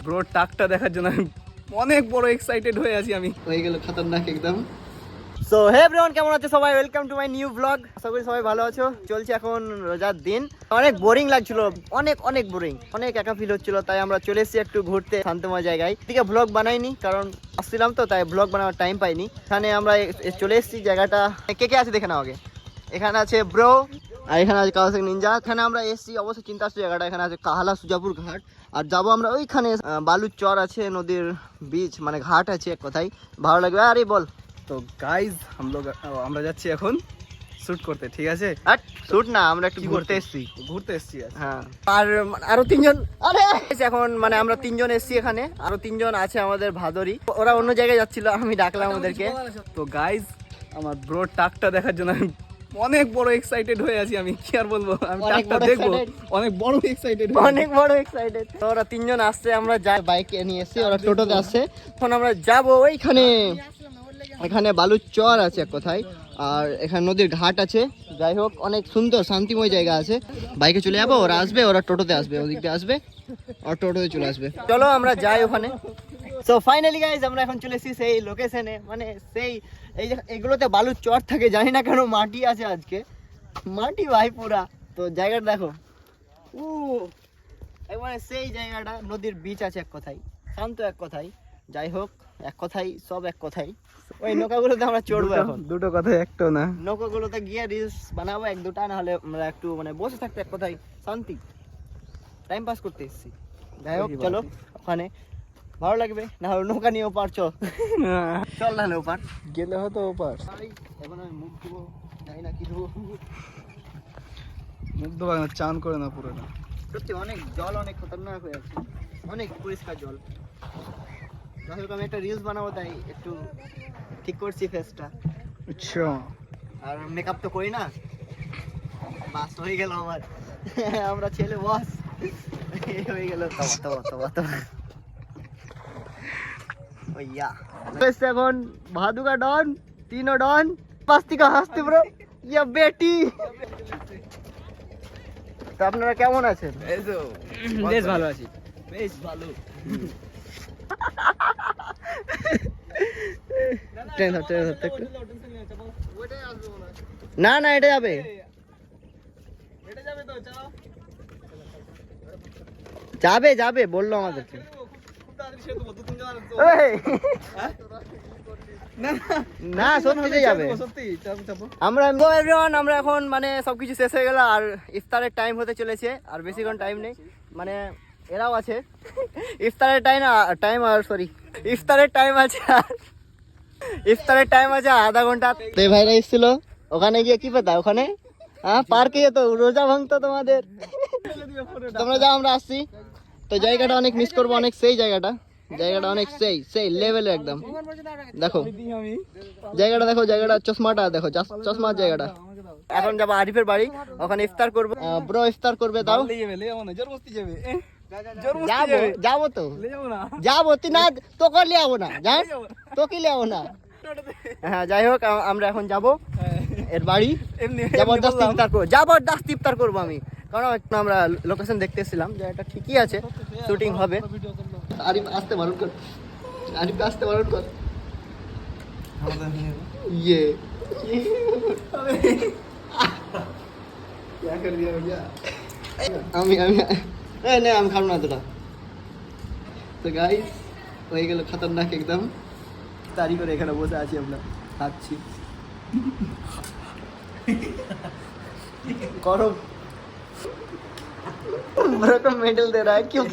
Bro টাকটা দেখার জন্য আমি অনেক বড় এক্সাইটেড হয়ে আছি। আমি হয়ে গেল খতরনাক একদম। সো হে এভরিওয়ান, কেমন আছো সবাই? Welcome to my new blog. আশা করি সবাই ভালো আছো। চলছে এখন রোজার দিন, অনেক বোরিং লাগছিল, অনেক বোরিং, অনেক একা ফিল হচ্ছিল। তাই আমরা চলে এসেছি একটু ঘুরতে শান্তময় জায়গায়। এদিকে ব্লগ বানাইনি কারণ আসছিলাম তো, তাই ব্লগ বানানোর টাইম পাইনি। এখানে আমরা চলে এসেছি। জায়গাটা কে কে আছে দেখে নাও আগে। এখানে আছে ব্রো, আর এখানে আছে কাওয়াসাকি নিনজা। এখানে আমরা এসেছি, অবশ্যই চিন্তা আসছে জায়গাটা। এখানে আছে কাহালা সুজাপুর ঘাট। আর যাবো আমরা ওইখানে, বালুর চর আছে, নদীর বীচ মানে ঘাট আছে এক কথায়, ভালো লাগবে। আরে বল। তো গাইজ আমরা যাচ্ছি এখন শুট করতে, ঠিক আছে? শুট না, আমরা একটু ঘুরতে এসেছি। হ্যাঁ, আর আরো তিনজন এখন মানে আমরা তিনজন এসেছি এখানে, আরো তিনজন আছে আমাদের ভাদরি। ওরা অন্য জায়গায় যাচ্ছিল, আমি ডাকলাম ওদেরকে। তো গাইজ আমার ব্রো টাকটা দেখার জন্য আমি অনেক বড় এক্সাইটেড হয়ে আছি। আমি কি আর বলবো, আমি টাকটা দেখবো। অনেক বড় এক্সাইটেড। তো ওরা তিনজন আসছে, আমরা যাই বাইকে নিয়ে এসেছি, ওরা টোটোতে আসছে। এখন আমরা যাবো ওইখানে, এখানে বালুর চর আছে এক কথায়, আর এখানে নদীর ঘাট আছে। যাই হোক, অনেক সুন্দর শান্তিময় জায়গা আছে। বাইকে চলে যাবো, ওরা আসবে, ওরা টোটোতে আসবে, ওদিক দিয়ে আসবে, আর টোটোতে চলে আসবে। চলো আমরা যাই ওখানে। সো ফাইনালি গাইজ আমরা এখন চলে এসেছি সেই লোকেশনে, মানে সেই এই যে এগুলোতে বালুর চর থাকে, জানি না কেন মাটি আছে আজকে, মাটি ভাই পুরা। তো জায়গাটা দেখো, একবারে সেই জায়গাটা, নদীর বিচ আছে এক কথায়, শান্ত এক কথায়। যাই হোক, এক কথাই সব এক কথাই। ওই নৌকাগুলোতে আমরা চড়বো এখন। দুটো কথাই একটা না, নৌকাগুলোতে গিয়ে রিলস বানাবো এক দুটা, না হলে আমরা একটু মানে বসে থাকতে এক কথায় শান্তি টাইম পাস করতে এসেছি। যাই হোক চলো, ওখানে ভালো লাগবে। না হলে নৌকা নিয়ে ওপার চল না হলে ওপার গেলে হতো ওপার। এখন আমি মুখ ধুবো, জানি না কি ধুবো, মুখ ধোবা না, চান করে না পুরোটা। সত্যি অনেক জল, অনেক খতরনাক হয়ে আছে, অনেক পরিষ্কার জল। যাই হোক, আমি একটা রিলস বানাবো, তাই একটু ঠিক করছি ফেসটা। আচ্ছা, আর মেকআপ তো করি না, বাস হয়ে গেল আমার। আমরা ছেলে বস হয়ে গেল। এখন ভাদুকা ডন, তিনো ডন, পাস্তিকা হাসতে ব্রো, ইয়া বেটি। তো আপনারা কেমন আছেন? বেশ ভালো আছি, বেশ ভালো। না না, এটা যাবে, যাবে বললো আমাদেরকে। না সত্যি যাবে। আমরা এখন মানে সবকিছু শেষ হয়ে গেল, আর ইফতারের টাইম হতে চলেছে, আর বেশিক্ষণ টাইম নেই। মানে এরাও আছে, ইফতারের টাইম আছে আধা ঘন্টা। তো ভাইরা এসেছিল, ওখানে গিয়ে কি পেতা, ওখানে পার্কে যেত, রোজা ভাঙতো তোমাদের। তোমরা যাও, আমরা আসছি। তো জায়গাটা অনেক মিস করবো, অনেক সেই জায়গাটা অনেক সেই লেভেলের একদম। দেখো জায়গাটা, দেখো জায়গাটা, চশমাটা দেখো, চশমার জায়গাটা। এখন যাবো আরিফের বাড়ি, ওখানে ইফতার করবো। ব্রো ইফতার করবে, দাও। যাবো তো, যাবো তুই না, তোকে লিয়ে যাবো না, জান তোকে লিয়ে যাবো না। হ্যাঁ, যাই হোক আমরা এখন যাবো এর বাড়ি, জবরদস্ত ইফতার করবো আমি, কারণ আমরা লোকেশন দেখতে এসেছিলাম, জায়গাটা ঠিকই আছে, শুটিং হবে। আরিফ আসতে বারণ কর, ইয়ে আমি খাবো না তোরা। তো গাইস হয়ে গেল খতরনাক একদম। তারি করে এখানে বসে আছি, আমরা খাচ্ছি। करो मेरे को मेडल दे रहा है क्यों?